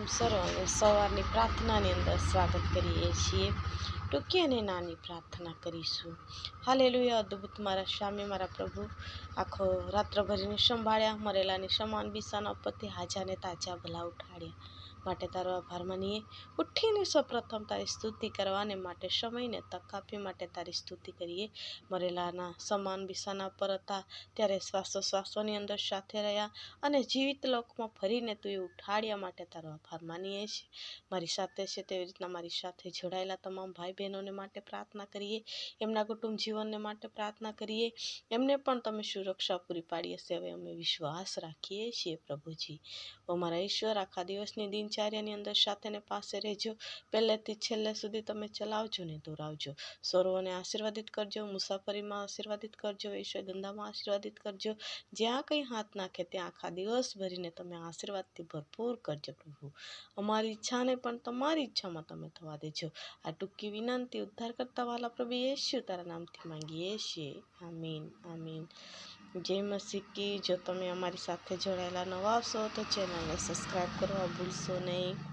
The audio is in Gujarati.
સર્વને સવારની પ્રાર્થનાની અંદર સ્વાગત કરીએ છીએ। ટૂંકી અને નાની પ્રાર્થના કરીશું। હાલેલુયા। અદ્ભુત મારા સ્વામી મારા પ્રભુ, આખો રાત્રભરીને સંભાળ્યા, મરેલાની સમાન બિસાના ઉપરથી હાજાને તાજા ભલા ઉઠાડ્યા માટે તારો આભાર માનીએ। ઉઠીને સૌપ્રથમ તારી સ્તુતિ કરવાને માટે સમયને તક આપી માટે તારી સ્તુતિ કરીએ। મરેલાના સમાન બિસાના પર હતા ત્યારે શ્વાસોશ્વાસોની અંદર સાથે રહ્યા અને જીવિત લોકમાં ફરીને તું ઉઠાડ્યા માટે તારો આભાર માનીએ છીએ। મારી સાથે છે તેવી રીતના મારી સાથે જોડાયેલા તમામ ભાઈ બહેનોને માટે પ્રાર્થના કરીએ, એમના કુટુંબ જીવનને માટે પ્રાર્થના કરીએ। એમને પણ તમે સુરક્ષા પૂરી પાડી હશે હવે અમે વિશ્વાસ રાખીએ છીએ પ્રભુજી। ઓ મારા ઈશ્વર, આખા દિવસની દિનચર્યાની અંદર સાથેને પાસે રહેજો, પહેલેથી છેલ્લે સુધી તમે ચલાવજો ને દોરાવજો। સૌરવોને આશીર્વાદિત કરજો, મુસાફરીમાં આશીર્વાદિત કરજો, ઈશ્વર ધંધામાં આશીર્વાદિત કરજો। જ્યાં કંઈ હાથ નાખે ત્યાં આખા દિવસ ભરીને તમે આશીર્વાદથી ભરપૂર કરજો પ્રભુ। અમારી ઈચ્છાને પણ તમારી ઈચ્છામાં તમે થવા દેજો। આ ટૂંકી વિનંતી ઉદ્ધાર કરતા વાલા પ્રભુ યેશુ તારા નામથી માંગીએ છીએ, આમીન આમીન। જય મસીહ કી। જો તમે અમારી સાથે જોડાયેલા નવા છો તો ચેનલને સબસ્ક્રાઈબ કરવા ભૂલશો નહીં।